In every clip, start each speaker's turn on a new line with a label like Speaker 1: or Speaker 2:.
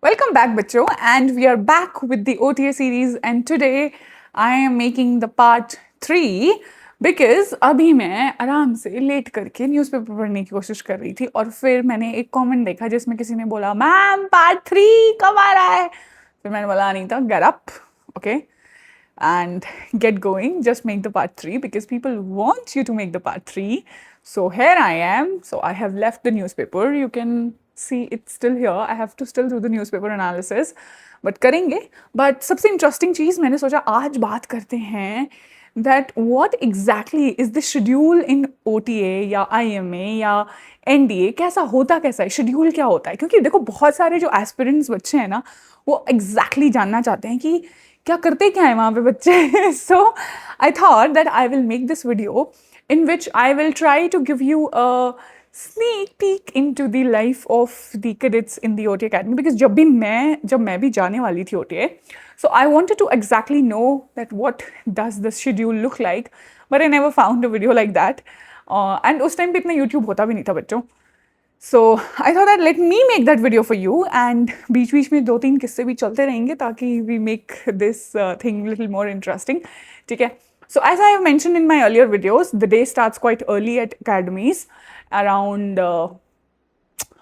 Speaker 1: Welcome back, bachcho, and we are back with the OTA series. And today I am making the part 3 because अभी मैं आराम से late करके newspaper पढ़ने की कोशिश कर रही थी और फिर मैंने एक कमेंट देखा जिसमें किसी ने बोला मैम पार्ट 3 कब आ रहा है। फिर मैंने बोला Anita get up, okay, and get going. Just make the part 3 because people want you to make the part 3. So here I am. So I have left the newspaper. You can see it's still here. I have to still do the newspaper analysis. But करेंगे. But सबसे interesting चीज़ मैंने सोचा आज बात करते हैं that what exactly is the schedule in OTA या IMA या NDA, कैसा है शेड्यूल, क्या होता है। क्योंकि देखो बहुत सारे जो एस्पिरेंट्स बच्चे हैं ना वो एग्जैक्टली जानना चाहते हैं कि क्या करते क्या है वहाँ पे बच्चे। So I thought that I will make this video in which I will try to give you a sneak peek into the life of the cadets in the OTA Academy because जब मैं भी जाने वाली थी OTA, so I wanted to exactly know that what does the schedule look like, but I never found a video like that, and उस time पे इतना YouTube होता भी नहीं था बच्चों। So I thought that let me make that video for you, and बीच में 2-3 किस्से भी चलते रहेंगे ताकि we make this thing little more interesting, ठीक है। So as I have mentioned in my earlier videos, the day starts quite early at academies, around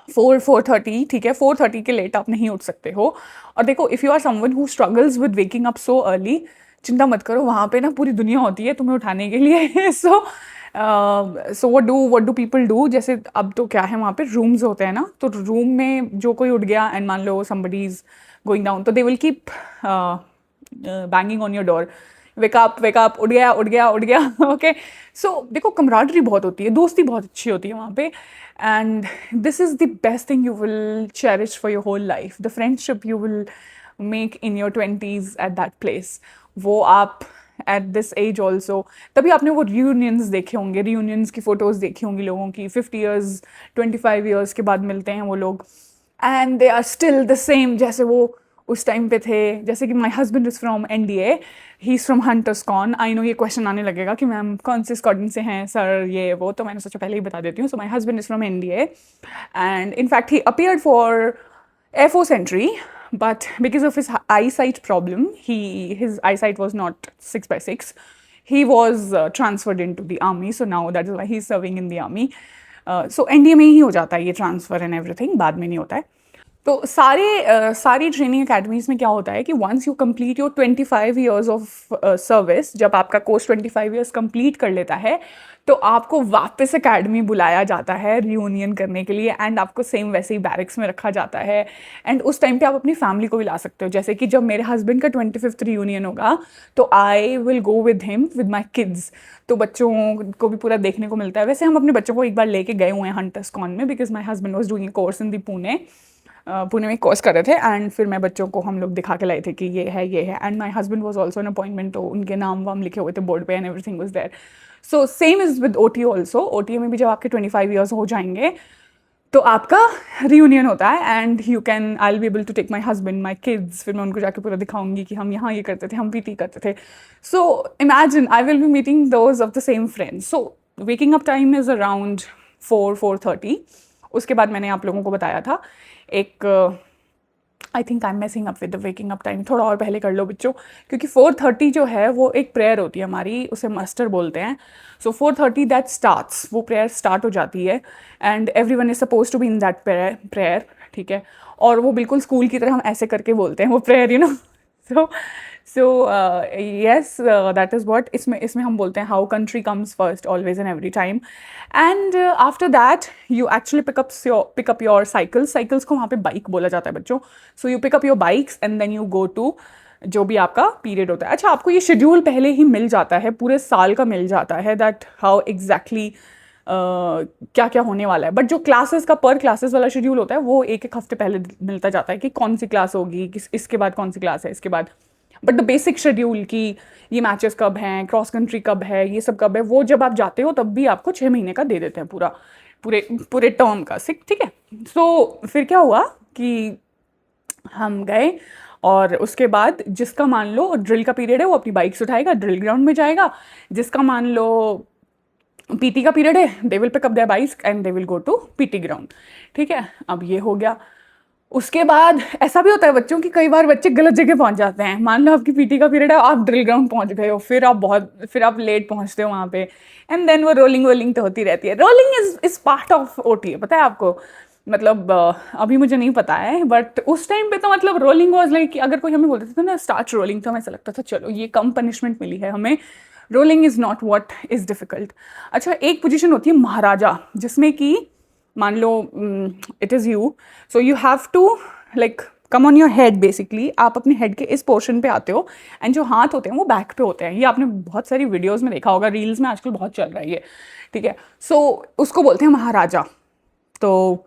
Speaker 1: 4:30, ठीक है। 4:30 के लेट आप नहीं उठ सकते हो। और देखो if you are someone who struggles with waking up so early, चिंता मत करो, वहाँ पे ना पूरी दुनिया होती है तुम्हें उठाने के लिए। so what do people do, जैसे अब तो क्या है वहाँ पे रूम्स होते हैं ना, तो रूम में जो कोई उठ गया एंड मान लो somebody is going down, तो they will keep banging on your door, wake up, उठ गया। ओके, सो देखो कमराडरी बहुत होती है, दोस्ती बहुत अच्छी होती है वहाँ पे, and this is the best thing you will cherish for your whole life, the friendship you will make in your 20s at that place. वो आप एट दिस एज ऑल्सो, तभी आपने वो रियूनियंस देखे होंगे, रियूनियंस की फ़ोटोज़ देखी होंगी लोगों की, 50 ईयर्स 25 ईयर्स के बाद मिलते हैं वो लोग, and they are still the same जैसे वो उस टाइम पे थे। जैसे कि my husband is from NDA, he is from hunters con. I know ये क्वेश्चन आने लगेगा कि मैम कौन से स्क्वाड्रन से हैं सर, ये वो, तो मैंने सोचा पहले ही बता देती हूँ। So my husband is from NDA and in fact he appeared for Air Force entry, but because of his eyesight problem, his eyesight was not 6/6. He was transferred into the army, so now that is why he's serving in the army. So NDA में ही हो जाता है ये transfer and everything, बाद में नहीं होता है। तो सारी ट्रेनिंग अकेडमीज़ में क्या होता है कि once you complete your 25 years of service, जब आपका कोर्स 25 ईयर्स कंप्लीट कर लेता है तो आपको वापस अकेडमी बुलाया जाता है रियूनियन करने के लिए, एंड आपको सेम वैसे ही बैरिक्स में रखा जाता है, एंड उस टाइम पे आप अपनी फैमिली को भी ला सकते हो। जैसे कि जब मेरे हस्बैंड का 25th रियूनियन होगा तो I will go with him with my kids, तो बच्चों को भी पूरा देखने को मिलता है। वैसे हम अपने बच्चों को एक बार लेके गए हुए हैं हंटर्स कॉन में, because my husband was doing course in the Pune में कोर्स कर रहे थे, एंड फिर मैं बच्चों को हम लोग दिखा के लाए थे कि ये है, and my husband was also an appointment, तो उनके नाम वाम लिखे हुए थे बोर्ड पे and everything was there. So same is with OTA also. OTA में भी जब आपके 25 ईयर्स हो जाएंगे तो आपका रियूनियन होता है, and you can, I will be able to take my husband, my kids, फिर मैं उनको जाके पूरा दिखाऊंगी कि हम यहाँ ये करते थे, हम PT करते थे। So imagine I will B meeting those of the same friends. So waking up time is around 4:30। उसके बाद मैंने आप लोगों को बताया था एक, I think I am messing up with the waking up time, थोड़ा और पहले कर लो बच्चों, क्योंकि 4:30 जो है वो एक प्रेयर होती है हमारी, उसे मस्टर बोलते हैं। सो 4:30 दैट स्टार्ट्स, वो प्रेयर स्टार्ट हो जाती है, and everyone is suppose to be in that prayer, ठीक है। और वो बिल्कुल स्कूल की तरह हम ऐसे करके बोलते हैं वो prayer, you know. So yes, that is what इसमें हम बोलते हैं how country comes first always and every time, and after that you actually pick up your cycles को वहाँ पे बाइक बोला जाता है बच्चों। So you pick up your bikes and then you go to जो भी आपका पीरियड होता है। अच्छा, आपको ये शेड्यूल पहले ही मिल जाता है, पूरे साल का मिल जाता है, दैट हाउ एग्जैक्टली क्या क्या होने वाला है। बट जो क्लासेस का पर क्लासेस वाला शेड्यूल होता है वो एक हफ्ते पहले मिलता जाता है कि कौन सी क्लास होगी, इसके बाद कौन सी क्लास है, इसके बाद। बट द बेसिक शेड्यूल कि ये मैचेस कब हैं, क्रॉस कंट्री कब है, ये सब कब है, वो जब आप जाते हो तब भी आपको 6 महीने का दे देते हैं पूरे टर्म का, ठीक है। सो फिर क्या हुआ कि हम गए, और उसके बाद जिसका मान लो ड्रिल का पीरियड है वो अपनी बाइक्स उठाएगा, ड्रिल ग्राउंड में जाएगा। जिसका मान लो PT का पीरियड है, they will pick up their bikes and they will go to PT ground, ठीक है। अब ये हो गया। उसके बाद ऐसा भी होता है बच्चों की, कई बार बच्चे गलत जगह पहुंच जाते हैं। मान लो आपकी पीटी का पीरियड है, आप ड्रिल ग्राउंड पहुंच गए हो, फिर आप लेट पहुंचते हो वहां पे, एंड देन वो रोलिंग वोलिंग तो होती रहती है। Rolling is part of OT, पता है आपको? मतलब अभी मुझे नहीं पता है, बट उस टाइम पे तो मतलब रोलिंग वॉज लाइक, अगर कोई हमें बोलते थे ना स्टार्ट रोलिंग, तो हमें ऐसा लगता था चलो ये कम पनिशमेंट मिली है हमें, rolling is not what is difficult. अच्छा, एक पोजिशन होती है महाराजा, जिसमें कि मान लो it is you, so you have to like come on your head, basically आप अपने हेड के इस पोर्शन पे आते हो, एंड जो हाथ होते हैं वो बैक पे होते हैं। ये आपने बहुत सारी वीडियोस में देखा होगा, रील्स में आजकल बहुत चल रहा है ये, ठीक है? सो उसको बोलते हैं महाराजा। तो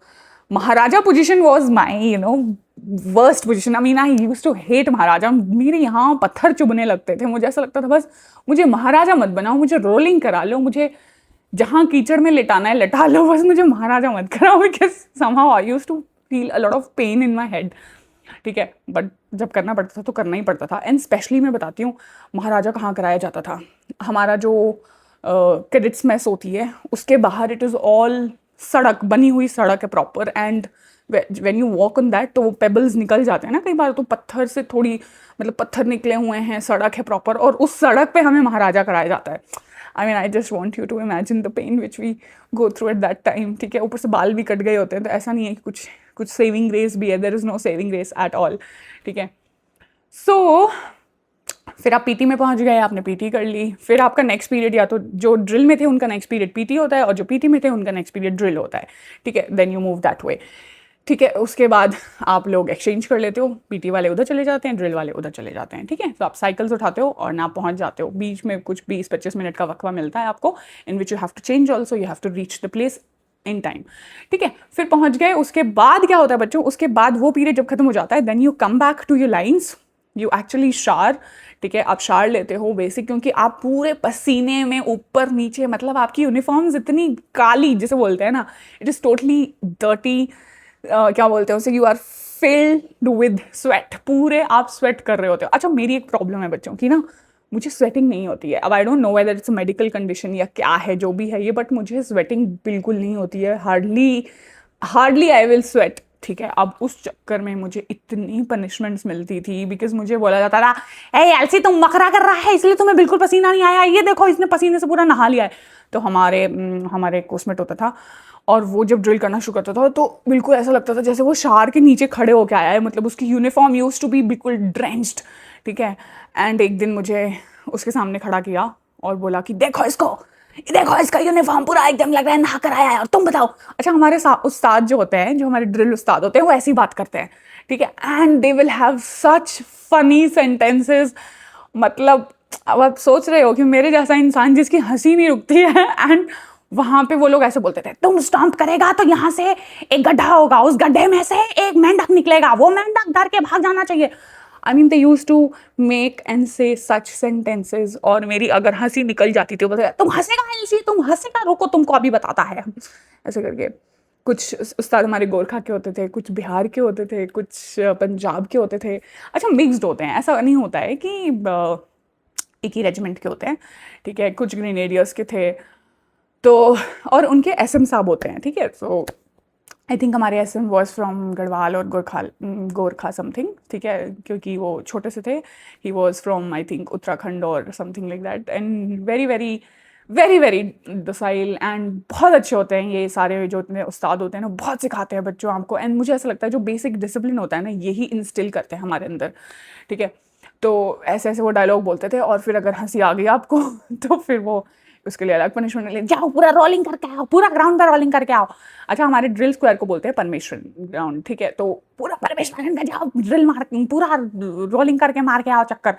Speaker 1: maharaja position was my worst position. I mean I use to hate maharaja. मेरे यहाँ पत्थर चुभने लगते थे, मुझे ऐसा लगता था बस मुझे महाराजा मत बनाओ, मुझे रोलिंग करा लो, मुझे जहाँ कीचड़ में लेटाना है लेटा लो, बस मुझे महाराजा मत कराओ, because somehow I use to feel a lot of pain in my head, ठीक है? बट जब करना पड़ता था तो करना ही पड़ता था। एंड स्पेशली मैं बताती हूँ महाराजा कहाँ कराया जाता था। हमारा जो कैडेट्स मेस होती है उसके बाहर इट इज़ ऑल सड़क, बनी हुई सड़क है proper, and when you walk on that तो वो पेबल्स निकल जाते हैं ना कई बार, तो पत्थर से थोड़ी मतलब पत्थर निकले हुए हैं, सड़क है प्रॉपर, और उस सड़क पे हमें महाराजा कराया जाता है। I mean I just want you to imagine the pain which we go through at that time, ठीक है? ऊपर से बाल भी कट गए होते हैं, तो ऐसा नहीं है कि कुछ सेविंग ग्रेस भी है, there is no saving grace at all, ठीक है? सो फिर आप पीटी में पहुंच गए, आपने पीटी कर ली, फिर आपका नेक्स्ट पीरियड, या तो जो ड्रिल में थे उनका नेक्स्ट पीरियड पीटी होता है, और जो पीटी में थे उनका नेक्स्ट पीरियड ड्रिल होता है, ठीक है? Then you move that way, ठीक है? उसके बाद आप लोग एक्सचेंज कर लेते हो, पीटी वाले उधर चले जाते हैं, ड्रिल वाले उधर चले जाते हैं, ठीक है? तो आप साइकिल्स उठाते हो और ना पहुंच जाते हो, बीच में कुछ 20-25 मिनट का वक्फा मिलता है आपको, in which you have to change also, you have to reach the place in time, ठीक है? फिर पहुंच गए, उसके बाद क्या होता है बच्चों, उसके बाद वो पीरियड जब खत्म हो जाता है, then you come back to your lines, you actually शार, ठीक है? आप शार लेते हो बेसिक, क्योंकि आप पूरे पसीने में ऊपर नीचे, मतलब आपकी यूनिफॉर्म्स इतनी काली जिसे बोलते हैं ना, इट इज़ टोटली डर्टी, क्या बोलते हैं उसे, you are filled with sweat, पूरे आप स्वेट कर रहे होते हो। अच्छा, मेरी एक प्रॉब्लम है बच्चों की ना, मुझे स्वेटिंग नहीं होती है। अब I don't know whether it's a medical condition या क्या है, जो भी है ये, बट मुझे स्वेटिंग बिल्कुल नहीं होती है, हार्डली आई विल स्वेट, ठीक है? अब उस चक्कर में मुझे इतनी पनिशमेंट्स मिलती थी, बिकॉज मुझे बोला जाता था, ए एलसी तुम मकरा कर रहा है इसलिए तुम्हें बिल्कुल पसीना नहीं आया, ये देखो इसने पसीने से पूरा नहा लिया है। तो हमारे कोर्समेट होता था, और वो जब ड्रिल करना शुरू करता था तो बिल्कुल ऐसा लगता था जैसे वो शार के नीचे खड़े होके आया है, मतलब उसकी यूनिफॉर्म यूज टू बी बिल्कुल ड्रेंच्ड, ठीक है? एंड एक दिन मुझे उसके सामने खड़ा किया और बोला कि देखो इसका यूनिफॉर्म पूरा एकदम लग रहा है नहा कर आया है, और तुम बताओ। अच्छा, हमारे उस्ताद जो होते हैं, जो हमारे ड्रिल उस्ताद होते हैं, वो ऐसी बात करते हैं, ठीक है? And they will have such funny sentences, मतलब अब आप सोच रहे हो कि मेरे जैसा इंसान जिसकी हंसी नहीं रुकती है, एंड वहां पे वो लोग ऐसे बोलते थे, तुम स्टॉम्प करेगा तो यहाँ से एक गड्ढा होगा, उस गड्ढे में से एक मेंढक निकलेगा, वो मेंढक डर के भाग जाना चाहिए। I mean they use to make and say such sentences, और मेरी अगर हंसी निकल जाती थी, बोलते तुम हंसेगा, तुम हंसेगा, रुको तुमको अभी बताता है, ऐसे करके। कुछ उस्ताद हमारे गोरखा के होते थे, कुछ बिहार के होते थे, कुछ पंजाब के होते थे। अच्छा, मिक्सड होते हैं, ऐसा नहीं होता है कि एक ही रेजिमेंट के होते हैं, ठीक है? कुछ ग्रेनेडियर्स के थे, तो और उनके एसएम साहब होते हैं, ठीक है? सो आई थिंक हमारे एसएम वॉज फ्रॉम गढ़वाल और गोरखा समथिंग, ठीक है? क्योंकि वो छोटे से थे, he was from I think Uttarakhand और something like that, and very very very very docile, and बहुत अच्छे होते हैं ये सारे जो इतने उस्ताद होते हैं ना, बहुत सिखाते हैं बच्चों आपको। एंड मुझे ऐसा लगता है जो बेसिक डिसिप्लिन होता है ना, यही इंस्टिल करते हैं हमारे अंदर, ठीक है? तो ऐसे ऐसे वो डायलॉग बोलते थे, और फिर अगर हंसी आ गई आपको तो फिर वो उसके लिए अलग पनिशमेंट ले, जाओ पूरा रोलिंग करके आओ, पूरा ग्राउंड पर रोलिंग करके आओ। अच्छा, हमारे ड्रिल स्क्वायर को बोलते हैं परमेश्वरन ग्राउंड, ठीक है? तो पूरा परमेश्वरन का जाओ, ड्रिल मार पूरा रोलिंग करके मार के आओ चक्कर,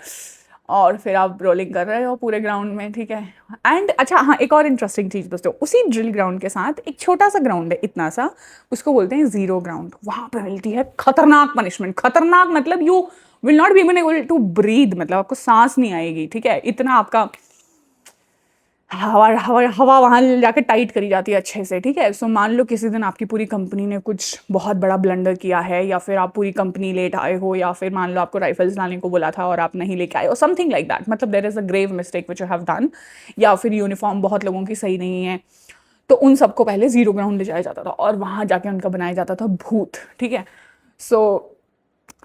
Speaker 1: और फिर आप रोलिंग कर रहे हो पूरे ग्राउंड में, ठीक है? एंड अच्छा हाँ, एक और इंटरेस्टिंग चीज़ दोस्तों, उसी ड्रिल ग्राउंड के साथ एक छोटा सा ग्राउंड है, इतना सा, उसको बोलते हैं जीरो ग्राउंड। वहाँ पे मिलती है खतरनाक पनिशमेंट, खतरनाक मतलब you will not be able to breathe, मतलब आपको सांस नहीं आएगी, ठीक है? इतना आपका हवा हवा हवा वहाँ जाके टाइट करी जाती है अच्छे से, ठीक है? सो मान लो किसी दिन आपकी पूरी कंपनी ने कुछ बहुत बड़ा ब्लंडर किया है, या फिर आप पूरी कंपनी लेट आए हो, या फिर मान लो आपको राइफल्स लाने को बोला था और आप नहीं लेके आए हो, समथिंग लाइक दैट, मतलब there is a grave mistake which you have done, या फिर यूनिफॉर्म बहुत लोगों की सही नहीं है, तो उन सबको पहले जीरो ग्राउंड ले जाया जाता था, और वहाँ जाके उनका बनाया जाता था भूत, ठीक है? सो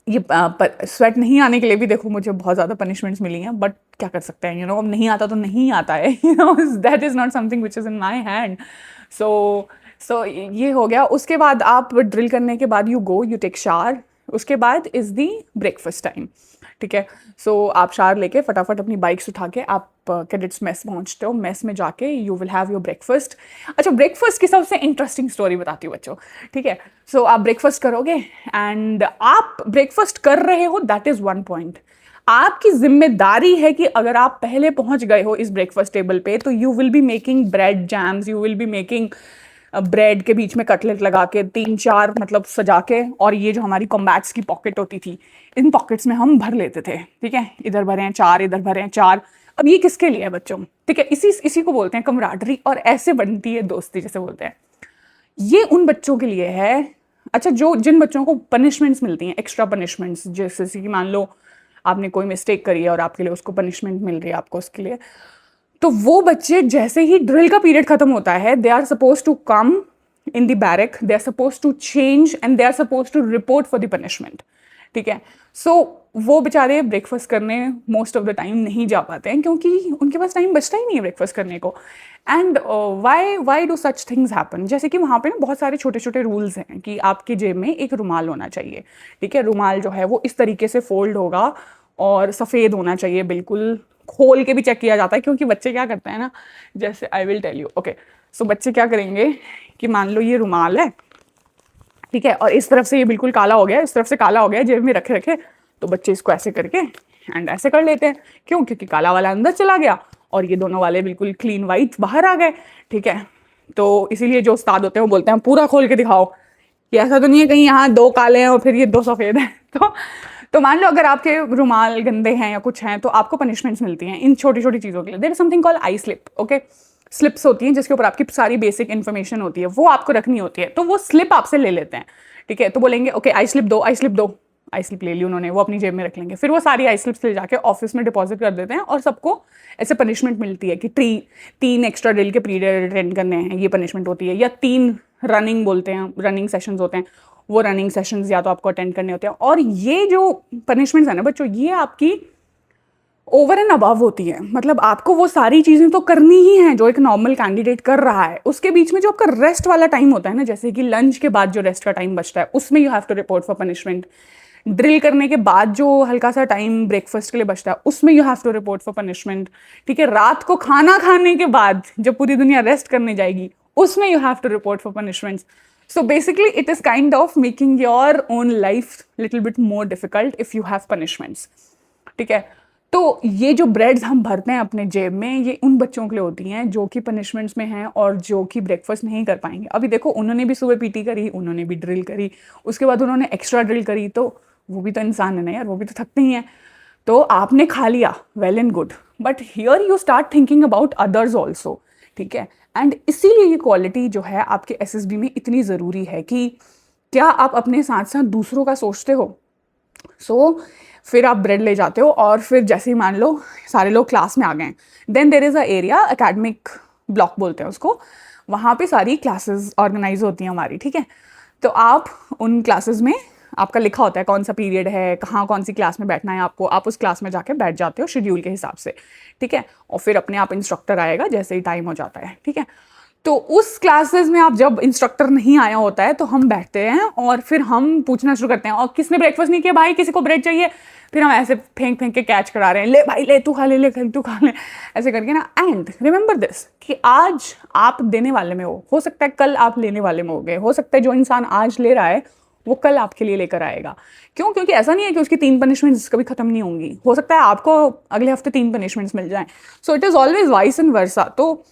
Speaker 1: ये स्वेट नहीं आने के लिए भी देखो मुझे बहुत ज़्यादा पनिशमेंट्स मिली हैं, बट क्या कर सकते हैं, अब नहीं आता तो नहीं आता है, that is not something which is in my hand. So so ये हो गया। उसके बाद आप ड्रिल करने के बाद यू टेक शावर। उसके बाद इज़ दी ब्रेकफास्ट टाइम, ठीक है। सो आप शावर लेके फटाफट अपनी बाइक्स उठा के आप कैडेट्स मेस पहुंचते हो। मेस में जाके you will have your breakfast. अच्छा, ब्रेकफास्ट की सबसे इंटरेस्टिंग स्टोरी बताती हूँ बच्चों, ठीक है। सो आप ब्रेकफास्ट करोगे एंड आप ब्रेकफास्ट कर रहे हो, दैट इज़ वन पॉइंट। आपकी जिम्मेदारी है कि अगर आप पहले पहुंच गए हो इस ब्रेकफास्ट टेबल पे तो you will be making bread jams, you will be making bread के बीच में कटलेट लगा के 3-4 मतलब सजा के, और ये जो हमारी कॉम्बैट्स की पॉकेट होती थी, इन पॉकेट्स में हम भर लेते थे, ठीक है। इधर भरे हैं 4, इधर भरे हैं 4। अब ये किसके लिए है बच्चों, ठीक है। इसी को बोलते हैं कमराडरी, और ऐसे बनती है दोस्ती, जैसे बोलते हैं। ये उन बच्चों के लिए है, अच्छा, जिन बच्चों को पनिशमेंट्स मिलती हैं, एक्स्ट्रा पनिशमेंट्स, जैसे कि मान लो आपने कोई मिस्टेक करी है और आपके लिए उसको पनिशमेंट मिल रही है आपको उसके लिए, तो वो बच्चे जैसे ही ड्रिल का पीरियड खत्म होता है, they are suppose to come in the barrack, they are suppose to change and they are suppose to report for the punishment, ठीक है। सो वो बेचारे ब्रेकफास्ट करने मोस्ट ऑफ द टाइम नहीं जा पाते हैं, क्योंकि उनके पास टाइम बचता ही नहीं है ब्रेकफास्ट करने को। And why do such things happen, जैसे कि वहाँ पे ना बहुत सारे छोटे छोटे रूल्स हैं कि आपकी जेब में एक रुमाल होना चाहिए, ठीक है। रुमाल जो है वो इस तरीके से फोल्ड होगा और सफ़ेद होना चाहिए, बिल्कुल खोल के भी चेक किया जाता है, क्योंकि बच्चे क्या करते हैं ना, जैसे I will tell you, okay. So बच्चे क्या करेंगे कि मान लो ये रुमाल है, ठीक है, और इस तरफ से ये बिल्कुल काला हो गया, इस तरफ से काला हो गया, जेब में रखे रखे, तो बच्चे इसको ऐसे करके एंड ऐसे कर लेते हैं। क्यों? क्योंकि काला वाला अंदर चला गया और ये दोनों वाले बिल्कुल क्लीन वाइट बाहर आ गए, ठीक है। तो इसीलिए जो उस्ताद होते हैं वो बोलते हैं पूरा खोल के दिखाओ, कि ऐसा तो नहीं है कहीं यहाँ 2 काले हैं और फिर ये 2 सफ़ेद हैं। तो मान लो अगर आपके रुमाल गंदे हैं या कुछ हैं, तो आपको पनिशमेंट्स मिलती हैं इन छोटी छोटी चीज़ों के लिए। There is something called I slip, okay. Slips होती हैं जिसके ऊपर आपकी सारी बेसिक इन्फॉर्मेशन होती है, वो आपको रखनी होती है। तो वो स्लिप आपसे ले लेते हैं, ठीक है। तो बोलेंगे ओके आई स्लिप दो, आई स्लिप दो, आई स्लिप ले ली उन्होंने, वो अपनी जेब में रख लेंगे। फिर वो सारी आई स्लिप्स ले जाके ऑफिस में डिपॉजिट कर देते हैं, और सबको ऐसे पनिशमेंट मिलती है कि 3 एक्स्ट्रा ड्रिल के पीरियड अटेंड करने हैं, ये पनिशमेंट होती है। या 3 रनिंग बोलते हैं, रनिंग सेशंस होते हैं, वो रनिंग सेशंस या तो आपको अटेंड करने होते हैं। और ये जो पनिशमेंट्स है ना बच्चों, ये आपकी ओवर एंड अबव होती है, मतलब आपको वो सारी चीज़ें तो करनी ही हैं जो एक नॉर्मल कैंडिडेट कर रहा है। उसके बीच में जो आपका रेस्ट वाला टाइम होता है ना, जैसे कि लंच के बाद जो रेस्ट का टाइम बचता है, उसमें you have to report for punishment. Drill करने के बाद जो हल्का सा टाइम ब्रेकफास्ट के लिए बचता है, उसमें you have to report for punishment, ठीक है। रात को खाना खाने के बाद जब पूरी दुनिया रेस्ट करने जाएगी, उसमें you have to report for punishments. So basically it is kind of making your own life little bit more difficult if you have punishments, ठीक है। तो ये जो ब्रेड्स हम भरते हैं अपने जेब में, ये उन बच्चों के लिए होती हैं जो कि पनिशमेंट्स में हैं और जो कि ब्रेकफास्ट नहीं कर पाएंगे। अभी देखो उन्होंने भी सुबह पीटी करी, उन्होंने भी ड्रिल करी, उसके बाद उन्होंने एक्स्ट्रा ड्रिल करी, तो वो भी तो इंसान है ना यार, वो भी तो थकते ही हैं। तो आपने खा लिया, well and good, but here you start thinking about others also, ठीक है। एंड इसीलिए ये क्वालिटी जो है आपके एसएसबी में इतनी ज़रूरी है कि क्या आप अपने साथ साथ दूसरों का सोचते हो। फिर आप ब्रेड ले जाते हो, और फिर जैसे ही मान लो सारे लोग क्लास में आ गए, then there is a area, academic block बोलते हैं उसको, वहाँ पे सारी क्लासेस ऑर्गेनाइज होती हैं हमारी, ठीक है। तो आप उन क्लासेस में आपका लिखा होता है कौन सा पीरियड है, कहाँ कौन सी क्लास में बैठना है आपको, आप उस क्लास में जाके बैठ जाते हो शेड्यूल के हिसाब से, ठीक है। और फिर अपने आप इंस्ट्रक्टर आएगा जैसे ही टाइम हो जाता है, ठीक है। तो उस क्लासेस में आप जब इंस्ट्रक्टर नहीं आया होता है तो हम बैठते हैं और फिर हम पूछना शुरू करते हैं, और किसने ब्रेकफास्ट नहीं किया भाई, किसी को ब्रेड चाहिए। फिर हम ऐसे फेंक फेंक के कैच करा रहे हैं, ले भाई ले, तू खा ले, ले तू खा ले, ऐसे करके ना। एंड रिमेंबर दिस कि आज आप देने वाले में हो सकता है कल आप लेने वाले में हो गए, हो सकता है जो इंसान आज ले रहा है वो कल आपके लिए लेकर आएगा। क्यों? क्योंकि ऐसा नहीं है कि उसकी 3 पनिशमेंट्स कभी खत्म नहीं होंगी, हो सकता है आपको अगले हफ्ते 3 पनिशमेंट्स मिल जाएं। So it is always vice and versa. तो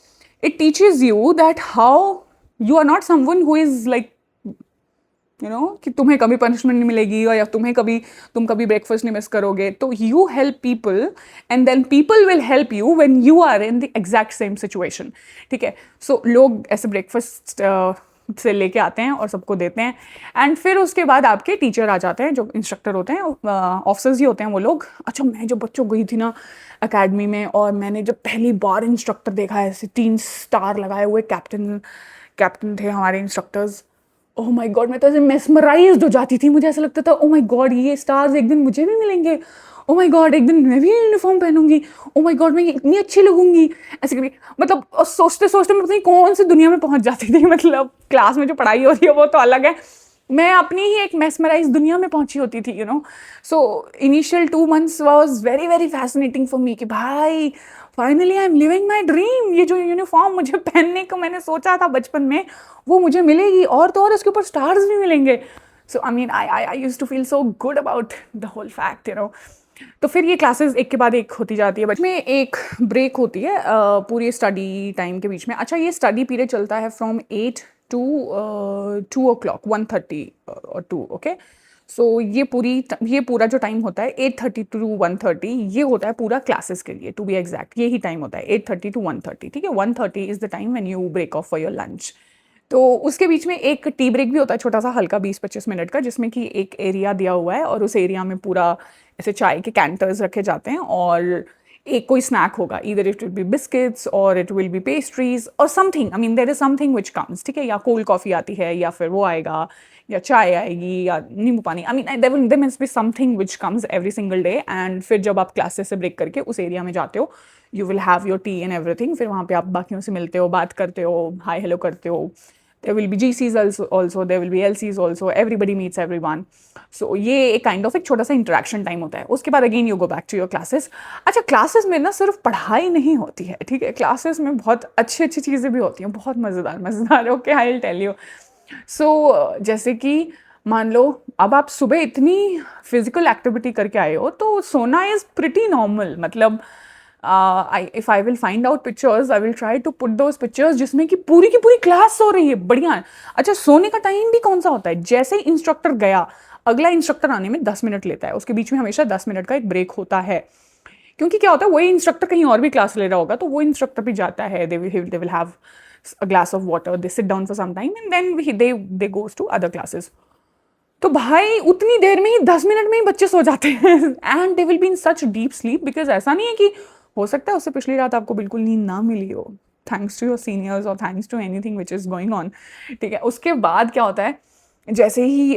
Speaker 1: it teaches you that how you are not someone who is like कि तुम्हें कभी पनिशमेंट नहीं मिलेगी, या तुम कभी ब्रेकफास्ट नहीं मिस करोगे। तो you help people and then people will help you when you are in the exact same situation, ठीक है। सो लोग ऐसे ब्रेकफास्ट से लेके आते हैं और सबको देते हैं, एंड फिर उसके बाद आपके टीचर आ जाते हैं, जो इंस्ट्रक्टर होते हैं, ऑफिसर्स ही होते हैं वो लोग। अच्छा, मैं जब बच्चों गई थी ना एकेडमी में, और मैंने जब पहली बार इंस्ट्रक्टर देखा है, ऐसे 3 स्टार लगाए हुए कैप्टन थे हमारे इंस्ट्रक्टर्स, ओह माय गॉड, मैं तो ऐसे मेस्मराइज्ड हो जाती थी, मुझे ऐसा लगता था ओह माय गॉड ये स्टार्स एक दिन मुझे भी मिलेंगे, ओह माय गॉड एक दिन मैं भी यूनिफॉर्म पहनूंगी, ओह माय गॉड मैं ये इतनी अच्छी लगूंगी, ऐसे करके मतलब सोचते सोचते मैं पता नहीं कौन सी दुनिया में पहुंच जाती थी। मतलब क्लास में जो पढ़ाई हो रही है वो तो अलग है, मैं अपनी ही एक मेस्मराइज दुनिया में पहुंची होती थी, so initial 2 months was very very fascinating for me कि भाई finally I am living my dream, ये जो यूनिफॉर्म मुझे पहनने को मैंने सोचा था बचपन में वो मुझे मिलेगी, और तो और इसके ऊपर स्टार्स भी मिलेंगे। So I mean I use to feel so good about the whole fact, तो फिर ये क्लासेस एक के बाद एक होती जाती है, बट में एक ब्रेक होती है पूरी स्टडी टाइम के बीच में। अच्छा, ये स्टडी पीरियड चलता है फ्रॉम 8 to 2 o'clock, 1:30 और 2, ओके। सो ये पूरा जो टाइम होता है 8:30 to 1:30, ये होता है पूरा क्लासेस के लिए, टू बी एग्जैक्ट यही टाइम होता है 8:30 to 1:30, ठीक है। 1:30 is the time when you break off for your lunch. तो उसके बीच में एक टी ब्रेक भी होता है छोटा सा, हल्का 20-25 मिनट का, जिसमें कि एक एरिया दिया हुआ है और उस एरिया में पूरा ऐसे चाय के कैंटर्स रखे जाते हैं और एक कोई स्नैक होगा, either it will be biscuits और इट विल बी पेस्ट्रीज और something, I mean there is something which comes, ठीक है। या कोल्ड कॉफ़ी आती है या फिर वो आएगा या चाय आएगी या नींबू पानी, I mean there must be something which comes every single day. And फिर जब आप क्लासेस से ब्रेक करके उस एरिया में जाते हो, you will have your T and everything, फिर वहाँ पे आप बाकियों से मिलते हो, बात करते हो, हाई हेलो करते हो। There will be GCs also, there will be LCs also, everybody meets everyone. So ये एक काइंड ऑफ एक छोटा सा इंटरेक्शन टाइम होता है। उसके बाद again you go back to your classes. अच्छा, क्लासेस में ना सिर्फ पढ़ाई नहीं होती है, ठीक है, क्लासेस में बहुत अच्छी अच्छी चीज़ें भी होती हैं, बहुत मज़ेदार मज़ेदार, okay I will tell you. So जैसे कि मान लो अब आप सुबह इतनी फिजिकल एक्टिविटी करके आए हो तो सोना इज़ प्रिटी नॉर्मल, मतलब if I will find out pictures, I will try to put those pictures जिसमें कि पूरी की पूरी क्लास सो रही है, बढ़िया है। अच्छा, सोने का टाइम भी कौन सा होता है, जैसे ही इंस्ट्रक्टर गया, अगला इंस्ट्रक्टर आने में 10 मिनट लेता है, उसके बीच में हमेशा 10 मिनट का एक ब्रेक होता है। क्योंकि क्या होता है, वही इंस्ट्रक्टर कहीं और भी क्लास ले रहा होगा तो वो इंस्ट्रक्टर भी जाता है, they will have a glass of water, they sit down for some time and then they goes to other classes. तो भाई उतनी देर में ही 10 मिनट में ही बच्चे सो जाते हैं and they will be in such deep sleep, because ऐसा नहीं है कि हो सकता है उससे पिछली रात आपको बिल्कुल नींद ना मिली हो, थैंक्स टू योर सीनियर्स और thanks to anything which is going on, ठीक है। उसके बाद क्या होता है, जैसे ही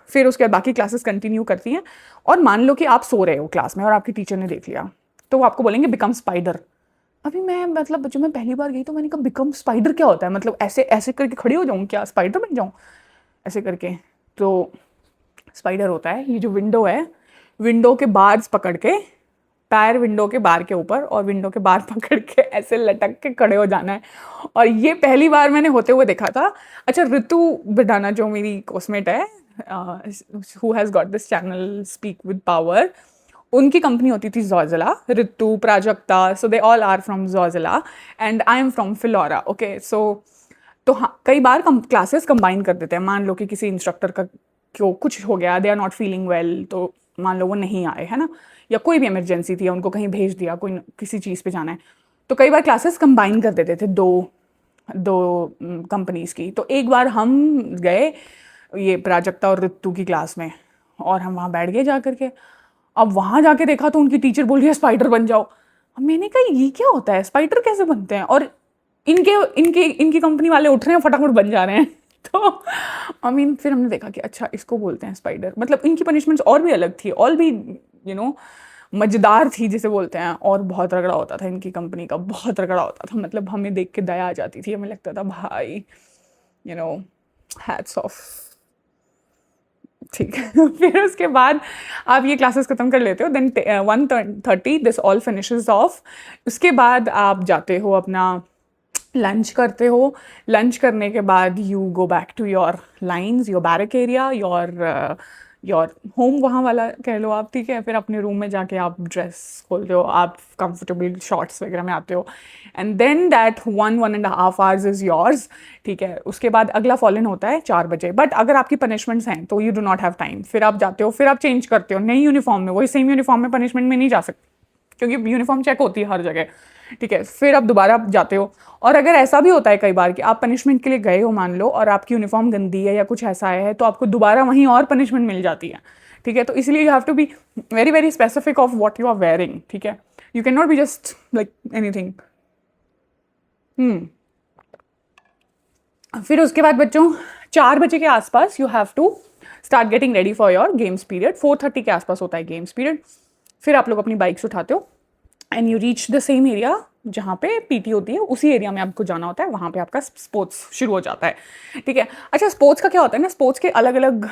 Speaker 1: फिर उसके बाद बाकी क्लासेस कंटिन्यू करती हैं, और मान लो कि आप सो रहे हो क्लास में और आपकी टीचर ने देख लिया, तो वो आपको बोलेंगे बिकम स्पाइडर। अभी मैं मतलब जब मैं पहली बार गई तो मैंने कहा बिकम स्पाइडर क्या होता है, मतलब ऐसे ऐसे करके खड़ी हो जाऊँ क्या, स्पाइडर बन जाऊँ ऐसे करके। तो स्पाइडर होता है ये जो विंडो है, विंडो के बार्स पकड़ के, पैर विंडो के बार के ऊपर और विंडो के बार पकड़ के ऐसे लटक के खड़े हो जाना है। और ये पहली बार मैंने होते हुए देखा था। अच्छा, ऋतु बिडाना जो मेरी कोसमेट है, who has got this channel speak with power, उनकी कंपनी होती थी Zojila, Ritu, Prajakta, so they all are from Zojila and I am from Phillora, okay. So तो हाँ, कई बार क्लासेस कंबाइन कर देते हैं, मान लो कि किसी इंस्ट्रक्टर का क्यों कुछ हो गया, they are not feeling well, तो मान लो वो नहीं आए, है ना, या कोई भी इमरजेंसी थी, उनको कहीं भेज दिया, कोई किसी चीज़ पे जाना है, तो कई बार क्लासेस कंबाइन कर देते थे दो दो कंपनीज़ की। तो एक बार हम गए ये प्राजक्ता और ऋतु की क्लास में, और हम वहाँ बैठ गए जा करके। अब वहाँ जाके देखा तो उनकी टीचर बोल रही है स्पाइडर बन जाओ। अब मैंने कहा ये क्या होता है, स्पाइडर कैसे बनते हैं, और इनके इनके इनकी कंपनी वाले उठ रहे हैं, फटाफट बन जा रहे हैं। तो आई मीन फिर हमने देखा कि अच्छा इसको बोलते हैं स्पाइडर, मतलब इनकी पनिशमेंट्स और भी अलग थी, और भी मजेदार थी जिसे बोलते हैं, और बहुत रगड़ा होता था इनकी कंपनी का, बहुत रगड़ा होता था, मतलब हमें देख के दया आ जाती थी, हमें लगता था भाई हैट्स ऑफ, ठीक है। फिर उसके बाद आप ये क्लासेस खत्म कर लेते हो, then 1:30 this all finishes off. उसके बाद आप जाते हो अपना लंच करते हो, लंच करने के बाद you go back to your lines, your barrack area, your home वहाँ वाला कह लो आप, ठीक है। फिर अपने रूम में जाके आप ड्रेस खोलते हो, आप कंफर्टेबल शॉर्ट्स वगैरह में आते हो, and then that 1.5 hours is yours, ठीक है। उसके बाद अगला फॉल इन होता है 4 बजे, बट अगर आपकी पनिशमेंट्स हैं तो you do not have time, फिर आप जाते हो, फिर आप चेंज करते हो नई यूनिफॉर्म में, वही सेम यूनिफॉर्म में पनिशमेंट में नहीं जा सकते क्योंकि यूनिफॉर्म चेक होती है हर जगह, ठीक है। फिर आप दोबारा जाते हो, और अगर ऐसा भी होता है कई बार कि आप पनिशमेंट के लिए गए हो मान लो, और आपकी यूनिफॉर्म गंदी है या कुछ ऐसा है, तो आपको दोबारा वहीं और पनिशमेंट मिल जाती है, ठीक है। तो इसलिए you have to be very very specific of what you are wearing, ठीक है। You can not be just like anything. फिर उसके बाद बच्चों 4 बजे के आसपास you have to start getting ready for your games period. 4:30 के आसपास होता है गेम्स पीरियड। फिर आप लोग अपनी बाइक्स उठाते हो and you reach the same area जहाँ पे पीटी होती है, उसी एरिया में आपको जाना होता है, वहाँ पे आपका स्पोर्ट्स शुरू हो जाता है, ठीक है। अच्छा, स्पोर्ट्स का क्या होता है ना, स्पोर्ट्स के अलग अलग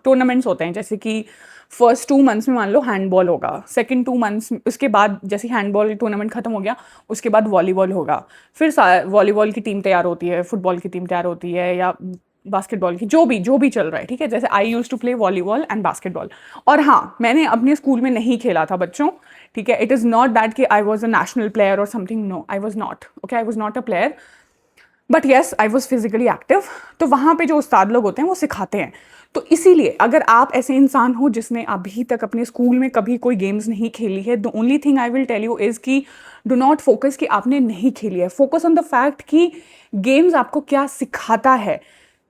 Speaker 1: टूर्नामेंट्स होते हैं, जैसे कि फर्स्ट 2 मंथ्स में मान लो हैंडबॉल होगा, सेकंड 2 मंथ्स उसके बाद जैसे हैंडबॉल टूर्नामेंट खत्म हो गया उसके बाद वॉलीबॉल होगा, फिर वॉलीबॉल की टीम तैयार होती है, फुटबॉल की टीम तैयार होती है, या बास्केटबॉल की, जो भी चल रहा है, ठीक है। जैसे I use to play volleyball and basketball. और हाँ, मैंने अपने स्कूल में नहीं खेला था बच्चों, ठीक है। इट इज़ नॉट दैट कि I was a national player और something, no, I was not, okay, I was not a player, but yes I was physically active. तो वहाँ पे जो उस्ताद लोग होते हैं वो सिखाते हैं। तो इसीलिए अगर आप ऐसे इंसान हो जिसने अभी तक अपने स्कूल में कभी कोई गेम्स नहीं खेली है, the only thing I will tell you is कि डू नॉट फोकस कि आपने नहीं खेली है, फोकस ऑन द फैक्ट कि गेम्स आपको क्या सिखाता है।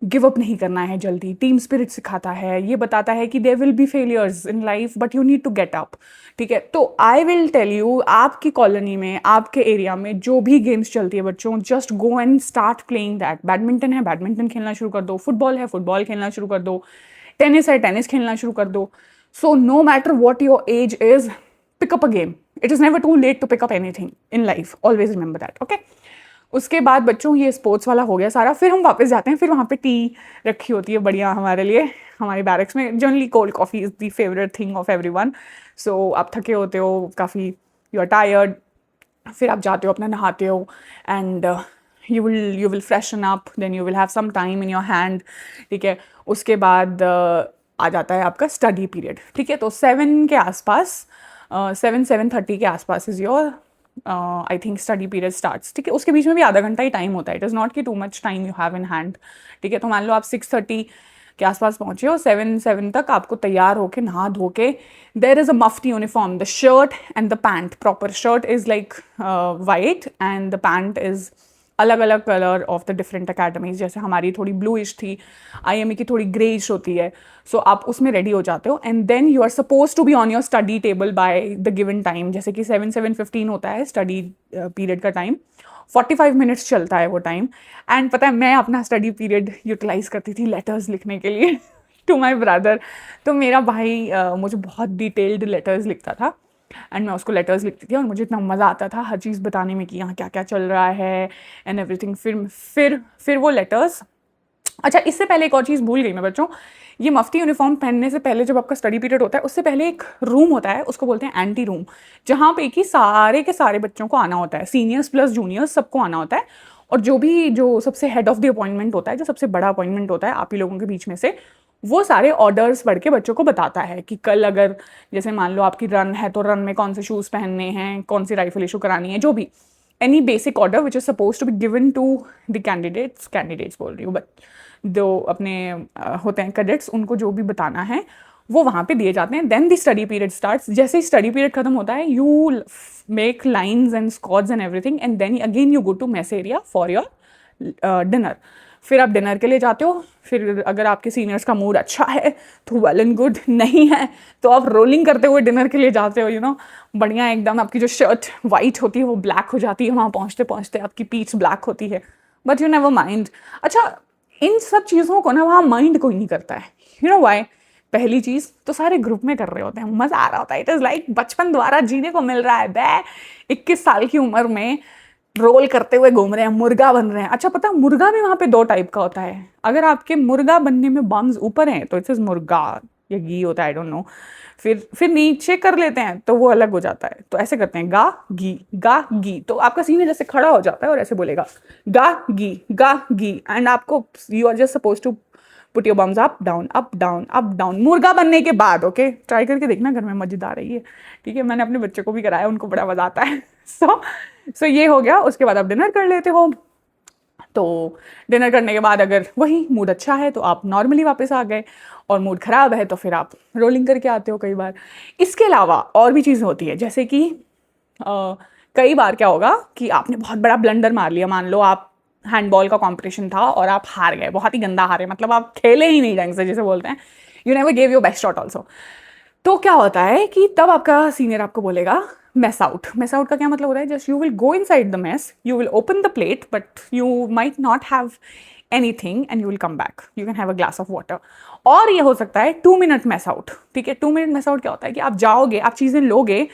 Speaker 1: गिव अप नहीं करना है जल्दी, टीम स्पिरिट सिखाता है, ये बताता है कि there will be failures in life but you need to get up, ठीक है। तो आई विल टेल यू, आपकी कॉलोनी में, आपके एरिया में जो भी गेम्स चलती है बच्चों, just go and start playing that. Badminton है, बैडमिंटन खेलना शुरू कर दो, फुटबॉल है, फुटबॉल खेलना शुरू कर दो, टेनिस है, टेनिस खेलना शुरू कर दो। So no matter what your age is, pick up a game. It is never too late to pick up anything in life, always remember that, okay. उसके बाद बच्चों ये स्पोर्ट्स वाला हो गया सारा, फिर हम वापस जाते हैं। फिर वहाँ पे टी रखी होती है बढ़िया हमारे लिए, हमारे बैरक्स में। Generally cold coffee is the favourite thing of everyone. So आप थके होते हो काफ़ी, यू आर टायर्ड, फिर आप जाते हो अपना नहाते हो and you will freshen up, then you will have some time in your hand, ठीक है। उसके बाद आ जाता है आपका स्टडी पीरियड, ठीक है। तो 7 के आसपास, 7-7:30 के आसपास is your I think study period starts, ठीक है। उसके बीच में भी आधा घंटा ही टाइम होता है, इट इज़ नॉट कि too much time you have in hand, ठीक है। तो मान लो आप 6:30 के आसपास पहुंचे हो, 7 तक आपको तैयार होके नहा धो के, there is a mufti uniform, the shirt and the pant, proper shirt is like white and the pant is अलग अलग colour of the different academies. जैसे हमारी थोड़ी ब्लूइश थी, आईएमए की थोड़ी ग्रेइश होती है। सो आप उसमें रेडी हो जाते हो and then you are suppose to be on your study table by the given time. जैसे कि 7-7:15 होता है स्टडी पीरियड का टाइम, 45 मिनट्स चलता है वो टाइम। एंड पता है, मैं अपना स्टडी पीरियड यूटिलाइज करती थी लेटर्स लिखने के लिए टू माई ब्रदर। तो मेरा भाई मुझे बहुत डिटेल्ड लेटर्स लिखता था एंड मैं उसको लेटर्स लिखती थी और मुझे इतना मज़ा आता था हर चीज़ बताने में कि यहाँ क्या क्या चल रहा है एंड एवरीथिंग। फिर वो लेटर्स, अच्छा इससे पहले एक और चीज़ भूल गई मैं बच्चों, ये मफ्ती यूनिफॉर्म पहनने से पहले जब आपका स्टडी पीरियड होता है उससे पहले एक रूम होता है, उसको बोलते हैं एंटी रूम, जहाँ पे कि सारे के सारे बच्चों को आना होता है, सीनियर्स प्लस जूनियर्स सबको आना होता है। और जो सबसे हेड ऑफ द अपॉइंटमेंट होता है, जो सबसे बड़ा अपॉइंटमेंट होता है आप ही लोगों के बीच में से, वो सारे ऑर्डर्स पढ़ के बच्चों को बताता है कि कल अगर जैसे मान लो आपकी रन है तो रन में कौन से शूज़ पहनने हैं, कौन सी राइफल इशू करानी है, जो भी any basic order which is suppose to be given to the candidates बोल रही हूँ, बट जो अपने होते हैं कैडेट्स, उनको जो भी बताना है वो वहाँ पे दिए जाते हैं। Then the study period starts. जैसे ही स्टडी पीरियड खत्म होता है, you make lines and squads and everything and then again you go to mess area for your dinner. फिर आप डिनर के लिए जाते हो। फिर अगर आपके सीनियर्स का मूड अच्छा है तो वेल एंड गुड, नहीं है तो आप रोलिंग करते हुए डिनर के लिए जाते हो, यू नो, बढ़िया एकदम। आपकी जो शर्ट वाइट होती है वो ब्लैक हो जाती है वहाँ पहुँचते पहुँचते, आपकी पीच ब्लैक होती है, बट यू नेवर माइंड। अच्छा, इन सब चीज़ों को ना वहाँ माइंड कोई नहीं करता है, यू नो वाई? पहली चीज़ तो सारे ग्रुप में कर रहे होते हैं, मज़ा आ रहा होता है, इट इज़ लाइक बचपन दोबारा जीने को मिल रहा है बे। 21 साल की उम्र में रोल करते हुए घूम रहे हैं, मुर्गा बन रहे हैं। अच्छा पता, मुर्गा भी वहाँ पे 2 टाइप का होता है। अगर आपके मुर्गा बनने में बम्स ऊपर हैं तो इट इज़ मुर्गा या घी होता है, आई डोंट नो। फिर नीचे कर लेते हैं तो वो अलग हो जाता है। तो ऐसे करते हैं गा घी। तो आपका सीनियर जैसे खड़ा हो जाता है और ऐसे बोलेगा गा घी एंड आपको, you are just suppose to put your bums up down up down up down, मुर्गा बनने के बाद। ओके, ट्राई करके देखना, घर में मजेदार रही है, ठीक है। मैंने अपने बच्चों को भी कराया, उनको बड़ा मजा आता है। सो ये हो गया। उसके बाद आप डिनर कर लेते हो। तो डिनर करने के बाद अगर वही मूड अच्छा है तो आप नॉर्मली वापस आ गए, और मूड ख़राब है तो फिर आप रोलिंग करके आते हो कई बार। इसके अलावा और भी चीज़ें होती है, जैसे कि कई बार क्या होगा कि आपने बहुत बड़ा ब्लंडर मार लिया। मान लो आप हैंडबॉल का कंपटीशन था और आप हार गए, बहुत ही गंदा हारे, मतलब आप खेले ही नहीं ढंग से, जैसे बोलते हैं, you never gave your best shot also. तो क्या होता है कि तब आपका सीनियर आपको बोलेगा मेस आउट। मेस आउट का क्या मतलब होता है? Just you will go in side the mess, you will open the plate, but you might not have anything and you will come back. You can have a glass of water. और ये हो सकता है 2 minute mess out. ठीक है, 2 minute mess out क्या होता है कि आप जाओगे, आप चीज़ें लोगे,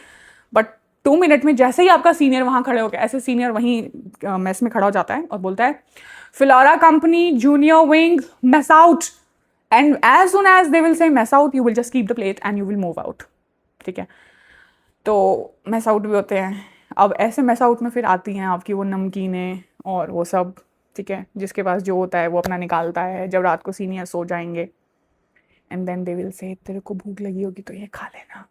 Speaker 1: बट 2 मिनट में जैसे ही आपका सीनियर वहाँ खड़े हो गए, ऐसे सीनियर वहीं मैस में खड़ा हो जाता है और बोलता है फिलोरा company junior wing mess out. And as soon as they will say mess out, you will just keep the plate and you will move out. ठीक है, तो मैस आउट भी होते हैं. अब ऐसे मैस आउट में फिर आती हैं आपकी वो नमकीनें और वो सब. ठीक है, जिसके पास जो होता है वो अपना निकालता है जब रात को सीनियर सो जाएंगे. एंड देन दे विल से तेरे को भूख लगी होगी तो ये खा लेना.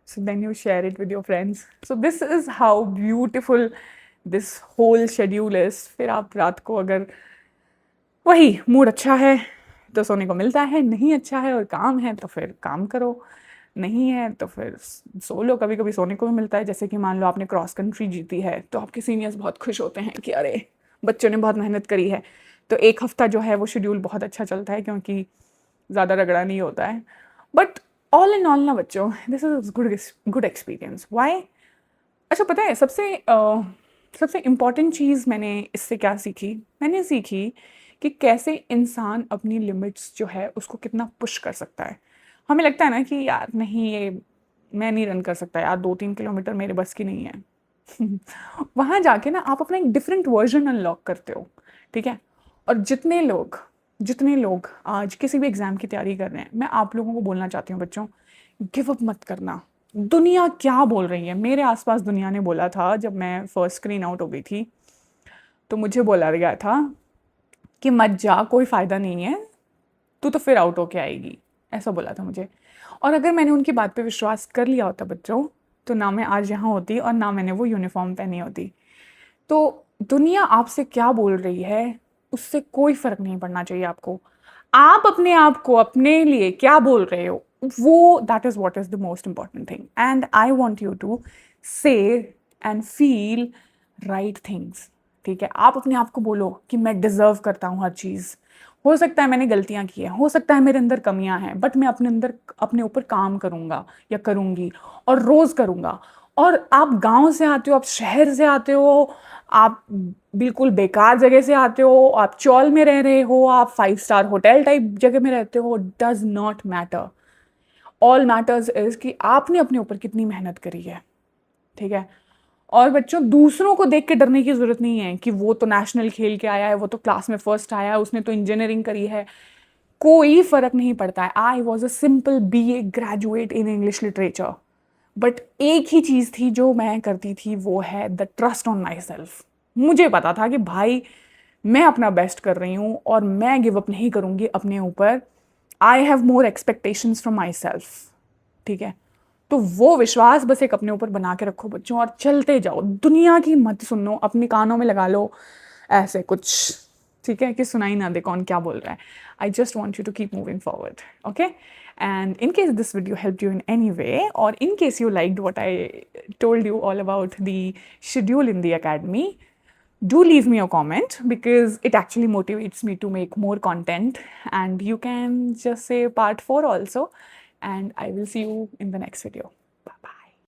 Speaker 1: So then you share it with your friends. So this is how beautiful this whole schedule is. फिर आप रात को अगर वही मूड अच्छा है तो सोने को मिलता है, नहीं अच्छा है और काम है तो फिर काम करो, नहीं है तो फिर सो लो. कभी कभी सोने को भी मिलता है, जैसे कि मान लो आपने क्रॉस कंट्री जीती है तो आपके सीनियर्स बहुत खुश होते हैं कि अरे बच्चों ने बहुत मेहनत करी है. तो एक हफ्ता जो है वो शेड्यूल बहुत अच्छा चलता है क्योंकि ज़्यादा रगड़ा नहीं होता है. बट ऑल इन ऑल ना बच्चों, this is good experience. Why? अच्छा पता है सबसे इम्पॉर्टेंट चीज़ मैंने इससे क्या सीखी? मैंने सीखी कि कैसे इंसान अपनी लिमिट्स जो है उसको कितना पुश कर सकता है. हमें लगता है ना कि यार नहीं, ये मैं नहीं रन कर सकता यार, 2-3 किलोमीटर मेरे बस की नहीं है. वहाँ जाके ना आप अपना एक डिफरेंट वर्जन अनलॉक करते हो. ठीक है, और जितने लोग आज किसी भी एग्ज़ाम की तैयारी कर रहे हैं, मैं आप लोगों को बोलना चाहती हूँ बच्चों, गिव अप मत करना. दुनिया क्या बोल रही है? मेरे आसपास दुनिया ने बोला था जब मैं फर्स्ट स्क्रीन आउट हो गई थी, तो मुझे बोला गया था कि मत जा, कोई फ़ायदा नहीं है, तू तो फिर आउट होके आएगी. ऐसा बोला था मुझे. और अगर मैंने उनकी बात पे विश्वास कर लिया होता बच्चों, तो ना मैं आज यहाँ होती और ना मैंने वो यूनिफॉर्म पहनी होती. तो दुनिया आपसे क्या बोल रही है उससे कोई फ़र्क नहीं पड़ना चाहिए आपको. आप अपने आप को अपने लिए क्या बोल रहे हो, वो that is what is the most important thing. And I want you to say and feel right things. ठीक है, आप अपने आप को बोलो कि मैं डिज़र्व करता हूँ हर चीज़. हो सकता है मैंने गलतियाँ की हैं, हो सकता है मेरे अंदर कमियाँ हैं, बट मैं अपने ऊपर काम करूँगा या करूँगी और रोज़ करूँगा. और आप गांव से आते हो, आप शहर से आते हो, आप बिल्कुल बेकार जगह से आते हो, आप चौल में रह रहे हो, आप 5 स्टार होटल टाइप जगह में रहते हो, does not matter. All matters is कि आपने अपने ऊपर कितनी मेहनत करी है. ठीक है, और बच्चों दूसरों को देख के डरने की ज़रूरत नहीं है कि वो तो नेशनल खेल के आया है, वो तो क्लास में फर्स्ट आया है, उसने तो इंजीनियरिंग करी है. कोई फ़र्क नहीं पड़ता है. आई was a simple BA graduate in English literature, but एक ही चीज़ थी जो मैं करती थी, वो है the trust on my self. मुझे पता था कि भाई मैं अपना बेस्ट कर रही हूँ और मैं गिव अप नहीं करूँगी अपने ऊपर. I have more expectations from my self. ठीक है, तो वो विश्वास बस एक अपने ऊपर बना के रखो बच्चों और चलते जाओ. दुनिया की मत सुनो, अपने कानों में लगा लो ऐसे कुछ. ठीक है, कि सुनाई ना दे कौन क्या बोल रहा है. I just want you to keep moving forward. Okay, and in case this video helped you in any way, or in case you liked what I told you all about the schedule in the academy, do leave me a comment because it actually motivates me to make more content. And you can just say part 4 also, and I will see you in the next video.